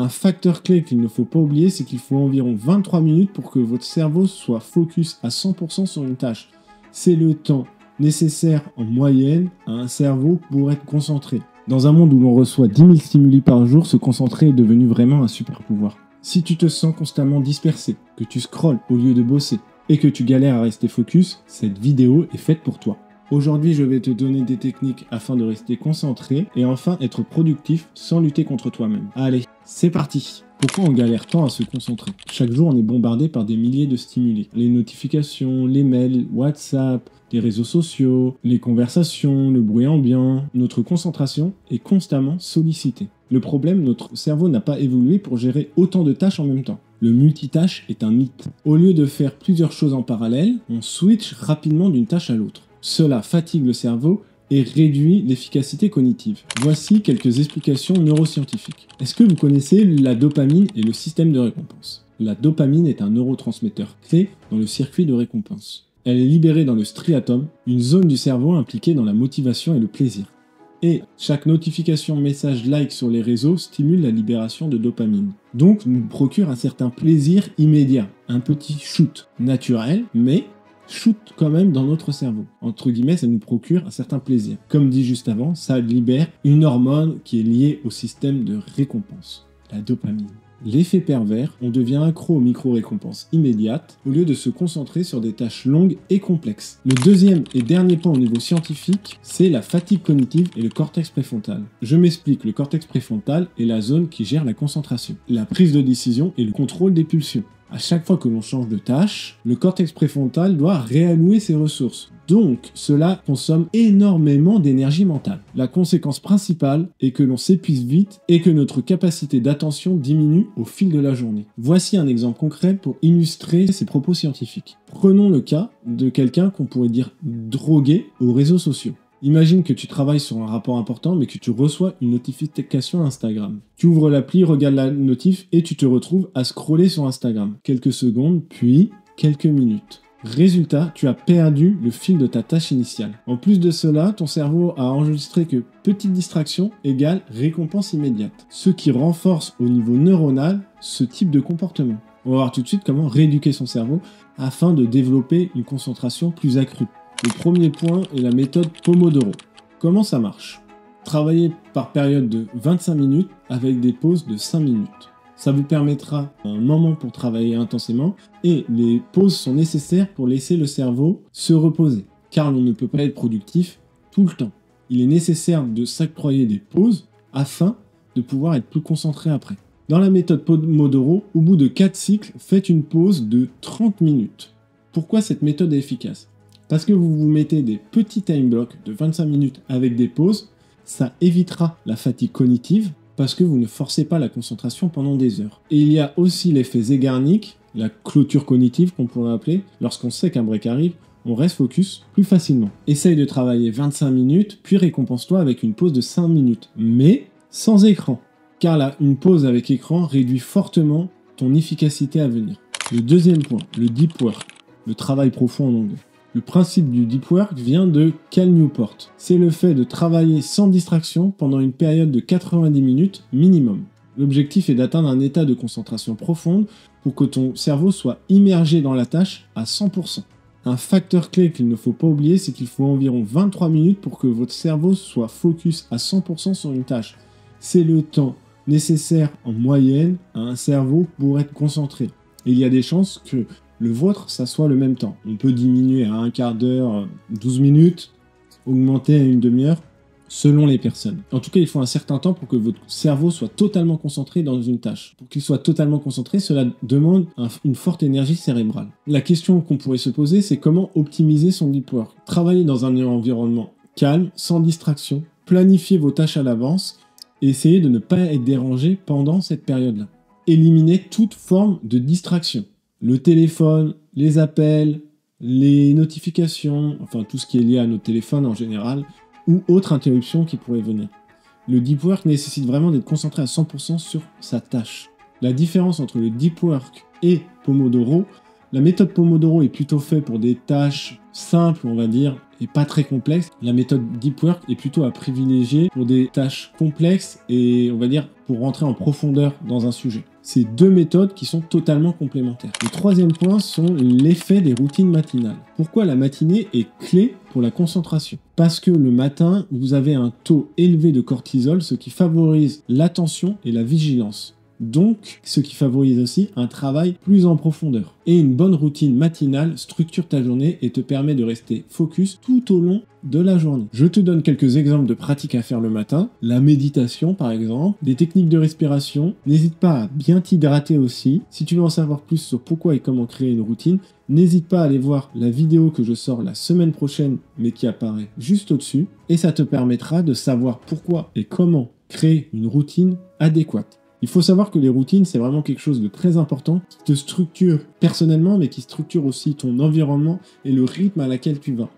Un facteur clé qu'il ne faut pas oublier, c'est qu'il faut environ 23 minutes pour que votre cerveau soit focus à 100% sur une tâche. C'est le temps nécessaire en moyenne à un cerveau pour être concentré. Dans un monde où l'on reçoit 10 000 stimuli par jour, se concentrer est devenu vraiment un super pouvoir. Si tu te sens constamment dispersé, que tu scrolles au lieu de bosser et que tu galères à rester focus, cette vidéo est faite pour toi. Aujourd'hui, je vais te donner des techniques afin de rester concentré et enfin être productif sans lutter contre toi-même. Allez, c'est parti! Pourquoi on galère tant à se concentrer? Chaque jour, on est bombardé par des milliers de stimuli. Les notifications, les mails, WhatsApp, les réseaux sociaux, les conversations, le bruit ambiant. Notre concentration est constamment sollicitée. Le problème, notre cerveau n'a pas évolué pour gérer autant de tâches en même temps. Le multitâche est un mythe. Au lieu de faire plusieurs choses en parallèle, on switch rapidement d'une tâche à l'autre. Cela fatigue le cerveau et réduit l'efficacité cognitive. Voici quelques explications neuroscientifiques. Est-ce que vous connaissez la dopamine et le système de récompense? La dopamine est un neurotransmetteur clé dans le circuit de récompense. Elle est libérée dans le striatum, une zone du cerveau impliquée dans la motivation et le plaisir. Et chaque notification, message, like sur les réseaux stimule la libération de dopamine. Donc nous procure un certain plaisir immédiat, un petit shoot naturel, mais shoot quand même dans notre cerveau. Entre guillemets, ça nous procure un certain plaisir. Comme dit juste avant, ça libère une hormone qui est liée au système de récompense, la dopamine. L'effet pervers, on devient accro aux micro-récompenses immédiates au lieu de se concentrer sur des tâches longues et complexes. Le deuxième et dernier point au niveau scientifique, c'est la fatigue cognitive et le cortex préfrontal. Je m'explique, le cortex préfrontal est la zone qui gère la concentration, la prise de décision et le contrôle des pulsions. À chaque fois que l'on change de tâche, le cortex préfrontal doit réallouer ses ressources. Donc, cela consomme énormément d'énergie mentale. La conséquence principale est que l'on s'épuise vite et que notre capacité d'attention diminue au fil de la journée. Voici un exemple concret pour illustrer ces propos scientifiques. Prenons le cas de quelqu'un qu'on pourrait dire drogué aux réseaux sociaux. Imagine que tu travailles sur un rapport important mais que tu reçois une notification Instagram. Tu ouvres l'appli, regardes la notif et tu te retrouves à scroller sur Instagram. Quelques secondes, puis quelques minutes. Résultat, tu as perdu le fil de ta tâche initiale. En plus de cela, ton cerveau a enregistré que petite distraction égale récompense immédiate. Ce qui renforce au niveau neuronal ce type de comportement. On va voir tout de suite comment rééduquer son cerveau afin de développer une concentration plus accrue. Le premier point est la méthode Pomodoro. Comment ça marche? Travaillez par période de 25 minutes avec des pauses de 5 minutes. Ça vous permettra un moment pour travailler intensément et les pauses sont nécessaires pour laisser le cerveau se reposer. Car on ne peut pas être productif tout le temps. Il est nécessaire de s'octroyer des pauses afin de pouvoir être plus concentré après. Dans la méthode Pomodoro, au bout de 4 cycles, faites une pause de 30 minutes. Pourquoi cette méthode est efficace? Parce que vous vous mettez des petits time blocks de 25 minutes avec des pauses, ça évitera la fatigue cognitive parce que vous ne forcez pas la concentration pendant des heures. Et il y a aussi l'effet Zeigarnik, la clôture cognitive qu'on pourrait appeler. Lorsqu'on sait qu'un break arrive, on reste focus plus facilement. Essaye de travailler 25 minutes, puis récompense-toi avec une pause de 5 minutes, mais sans écran. Car là, une pause avec écran réduit fortement ton efficacité à venir. Le deuxième point, le deep work, le travail profond en anglais. Le principe du deep work vient de Cal Newport. C'est le fait de travailler sans distraction pendant une période de 90 minutes minimum. L'objectif est d'atteindre un état de concentration profonde pour que ton cerveau soit immergé dans la tâche à 100%. Un facteur clé qu'il ne faut pas oublier, c'est qu'il faut environ 23 minutes pour que votre cerveau soit focus à 100% sur une tâche. C'est le temps nécessaire en moyenne à un cerveau pour être concentré. Et il y a des chances que le vôtre, ça soit le même temps. On peut diminuer à un quart d'heure, 12 minutes, augmenter à une demi-heure, selon les personnes. En tout cas, il faut un certain temps pour que votre cerveau soit totalement concentré dans une tâche. Pour qu'il soit totalement concentré, cela demande une forte énergie cérébrale. La question qu'on pourrait se poser, c'est comment optimiser son deep work. Travailler dans un environnement calme, sans distraction, planifier vos tâches à l'avance et essayer de ne pas être dérangé pendant cette période-là. Éliminer toute forme de distraction. Le téléphone, les appels, les notifications, enfin tout ce qui est lié à nos téléphones en général, ou autre interruption qui pourrait venir. Le deep work nécessite vraiment d'être concentré à 100% sur sa tâche. La différence entre le deep work et Pomodoro, la méthode Pomodoro est plutôt faite pour des tâches simples, on va dire, et pas très complexe. La méthode Deep Work est plutôt à privilégier pour des tâches complexes et on va dire pour rentrer en profondeur dans un sujet. C'est deux méthodes qui sont totalement complémentaires. Le troisième point sont l'effet des routines matinales. Pourquoi la matinée est clé pour la concentration? Parce que le matin, vous avez un taux élevé de cortisol, ce qui favorise l'attention et la vigilance. Donc, ce qui favorise aussi un travail plus en profondeur. Et une bonne routine matinale structure ta journée et te permet de rester focus tout au long de la journée. Je te donne quelques exemples de pratiques à faire le matin. La méditation, par exemple, des techniques de respiration. N'hésite pas à bien t'hydrater aussi. Si tu veux en savoir plus sur pourquoi et comment créer une routine, n'hésite pas à aller voir la vidéo que je sors la semaine prochaine, mais qui apparaît juste au-dessus. Et ça te permettra de savoir pourquoi et comment créer une routine adéquate. Il faut savoir que les routines, c'est vraiment quelque chose de très important qui te structure personnellement, mais qui structure aussi ton environnement et le rythme à laquelle tu vas.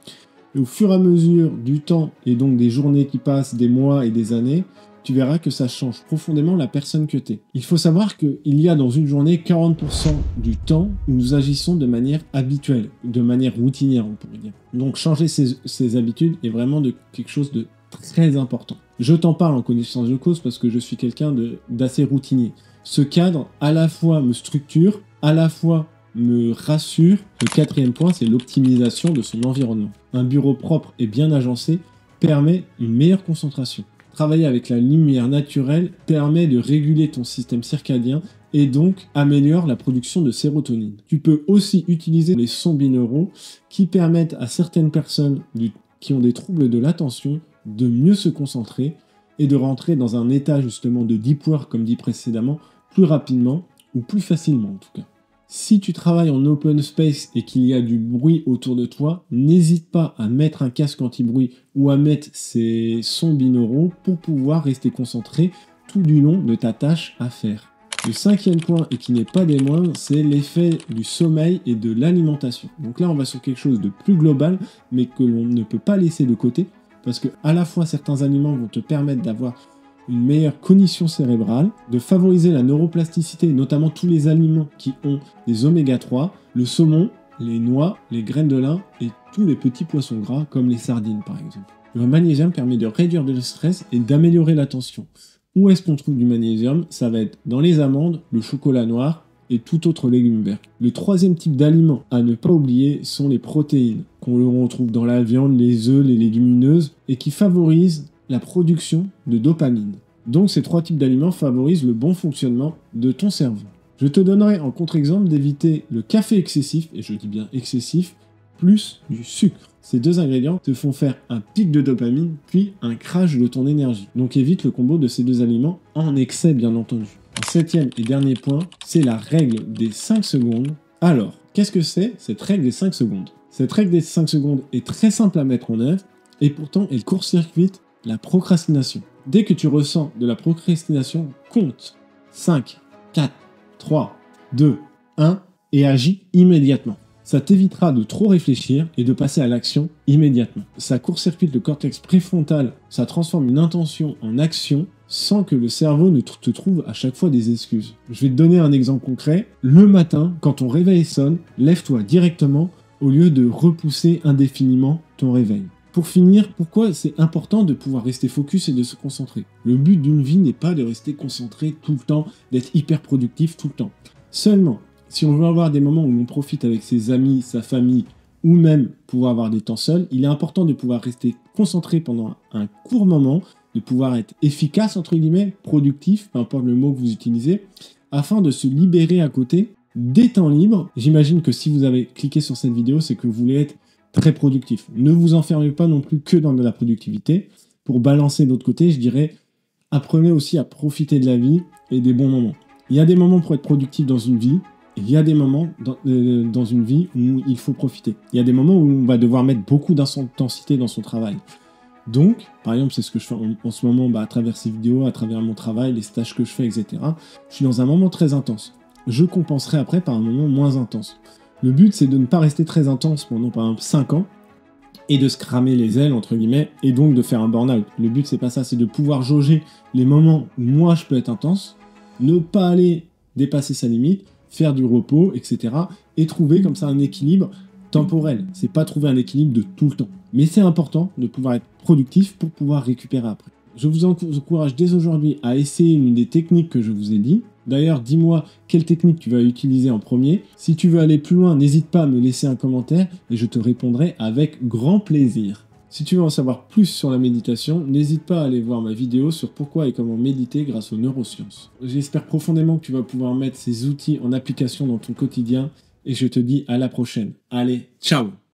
Et au fur et à mesure du temps, et donc des journées qui passent, des mois et des années, tu verras que ça change profondément la personne que tu es. Il faut savoir qu'il y a dans une journée 40% du temps où nous agissons de manière habituelle, de manière routinière, on pourrait dire. Donc changer ses habitudes est vraiment quelque chose de très important. Je t'en parle en connaissance de cause parce que je suis quelqu'un d'assez routinier. Ce cadre, à la fois me structure, à la fois me rassure. Le quatrième point, c'est l'optimisation de son environnement. Un bureau propre et bien agencé permet une meilleure concentration. Travailler avec la lumière naturelle permet de réguler ton système circadien et donc améliore la production de sérotonine. Tu peux aussi utiliser les sons binauraux qui permettent à certaines personnes qui ont des troubles de l'attention de mieux se concentrer et de rentrer dans un état justement de deep work, comme dit précédemment, plus rapidement ou plus facilement en tout cas. Si tu travailles en open space et qu'il y a du bruit autour de toi, n'hésite pas à mettre un casque anti-bruit ou à mettre ces sons binauraux pour pouvoir rester concentré tout du long de ta tâche à faire. Le cinquième point, et qui n'est pas des moindres, c'est l'effet du sommeil et de l'alimentation. Donc là, on va sur quelque chose de plus global, mais que l'on ne peut pas laisser de côté, parce que à la fois certains aliments vont te permettre d'avoir une meilleure cognition cérébrale, de favoriser la neuroplasticité, notamment tous les aliments qui ont des oméga 3, le saumon, les noix, les graines de lin et tous les petits poissons gras comme les sardines par exemple. Le magnésium permet de réduire le stress et d'améliorer l'attention. Où est-ce qu'on trouve du magnésium? Ça va être dans les amandes, le chocolat noir et tout autre légume vert. Le troisième type d'aliments à ne pas oublier sont les protéines, qu'on retrouve dans la viande, les œufs, les légumineuses, et qui favorisent la production de dopamine. Donc ces trois types d'aliments favorisent le bon fonctionnement de ton cerveau. Je te donnerai en contre-exemple d'éviter le café excessif, et je dis bien excessif, plus du sucre. Ces deux ingrédients te font faire un pic de dopamine, puis un crash de ton énergie. Donc évite le combo de ces deux aliments en excès bien entendu. Le septième et dernier point, c'est la règle des 5 secondes. Alors, qu'est-ce que c'est cette règle des 5 secondes? Cette règle des 5 secondes est très simple à mettre en œuvre et pourtant elle court-circuite la procrastination. Dès que tu ressens de la procrastination, compte 5, 4, 3, 2, 1 et agis immédiatement. Ça t'évitera de trop réfléchir et de passer à l'action immédiatement. Ça court-circuite le cortex préfrontal, ça transforme une intention en action sans que le cerveau ne te trouve à chaque fois des excuses. Je vais te donner un exemple concret. Le matin, quand ton réveil sonne, lève-toi directement au lieu de repousser indéfiniment ton réveil. Pour finir, pourquoi c'est important de pouvoir rester focus et de se concentrer? Le but d'une vie n'est pas de rester concentré tout le temps, d'être hyper productif tout le temps. Seulement, si on veut avoir des moments où l'on profite avec ses amis, sa famille, ou même pouvoir avoir des temps seuls, il est important de pouvoir rester concentré pendant un court moment, de pouvoir être efficace, entre guillemets, productif, peu importe le mot que vous utilisez, afin de se libérer à côté des temps libres. J'imagine que si vous avez cliqué sur cette vidéo, c'est que vous voulez être très productif. Ne vous enfermez pas non plus que dans de la productivité. Pour balancer de l'autre côté, je dirais, apprenez aussi à profiter de la vie et des bons moments. Il y a des moments pour être productif dans une vie, et il y a des moments dans une vie où il faut profiter. Il y a des moments où on va devoir mettre beaucoup d'intensité dans son travail. Donc, par exemple, c'est ce que je fais en ce moment à travers ces vidéos, à travers mon travail, les stages que je fais, etc. Je suis dans un moment très intense. Je compenserai après par un moment moins intense. Le but, c'est de ne pas rester très intense pendant, par exemple, 5 ans et de se cramer les ailes, entre guillemets, et donc de faire un burn-out. Le but, c'est pas ça, c'est de pouvoir jauger les moments où moi, je peux être intense, ne pas aller dépasser sa limite, faire du repos, etc. et trouver comme ça un équilibre temporel. C'est pas trouver un équilibre de tout le temps. Mais c'est important de pouvoir être productif pour pouvoir récupérer après. Je vous encourage dès aujourd'hui à essayer une des techniques que je vous ai dit. D'ailleurs, dis-moi quelle technique tu vas utiliser en premier. Si tu veux aller plus loin, n'hésite pas à me laisser un commentaire et je te répondrai avec grand plaisir. Si tu veux en savoir plus sur la méditation, n'hésite pas à aller voir ma vidéo sur pourquoi et comment méditer grâce aux neurosciences. J'espère profondément que tu vas pouvoir mettre ces outils en application dans ton quotidien et je te dis à la prochaine. Allez, ciao!